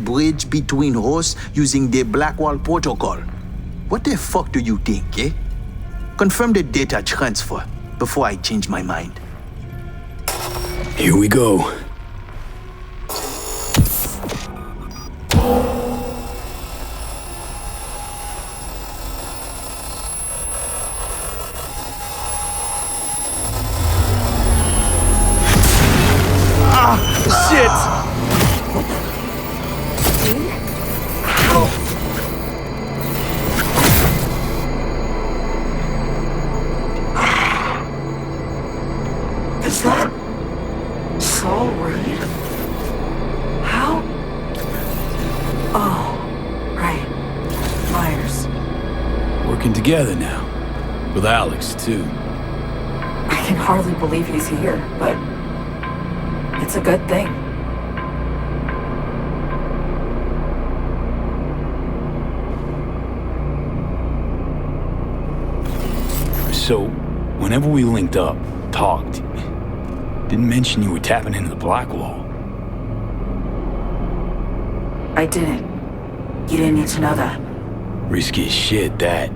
bridge between hosts using the Blackwall protocol. What the fuck do you think, eh? Confirm the data transfer before I change my mind. Here we go. Shit! Is that Saul Reed? How? Oh, right. Myers. Working together now. With Alex, too. I can hardly believe he's here, but it's a good thing. So, whenever we linked up, talked, didn't mention you were tapping into the Blackwall. I didn't. You didn't need to know that. Risky as shit, that.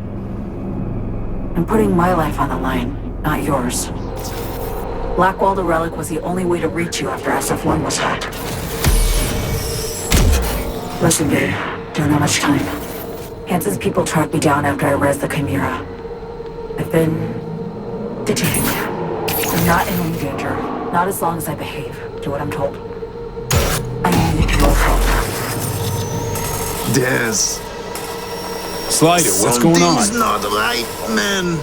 I'm putting my life on the line, not yours. Blackwall the Relic was the only way to reach you after SF-1 was hacked. Listen, babe, don't have much time. Hansen's people tracked me down after I rezzed the Chimera. I've been detained. I'm not in any danger. Not as long as I behave. Do what I'm told. I need your help. Des. Slider, what's going on? Something's not right, man.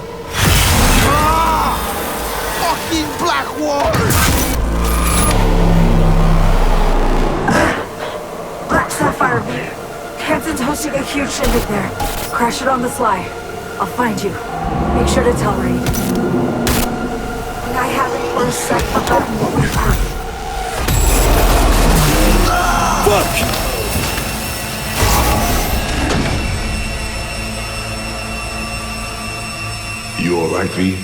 Fucking Blackwall! Black Sapphire V. Hansen's hosting a huge shindig there. Crash it on the sly. I'll find you. Make sure to tell Reed. I haven't for a sec forgotten what we've heard. Fuck! You alright, V?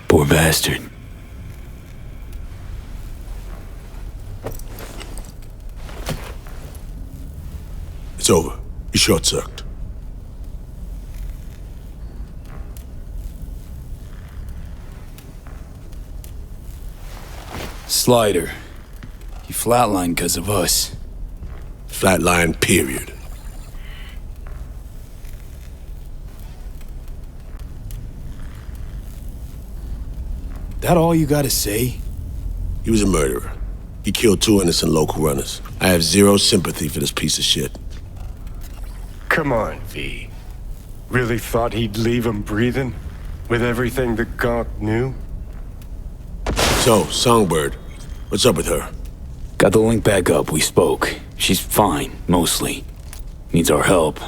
Poor bastard. It's over. You short-circuited. Slider. You flatlined because of us. Flatline, period. That all you gotta say? He was a murderer. He killed 2 innocent local runners. I have zero sympathy for this piece of shit. Come on, V. Really thought he'd leave him breathing? With everything that Gaunt knew? So, Songbird, what's up with her? Got the link back up, we spoke. She's fine, mostly. Needs our help.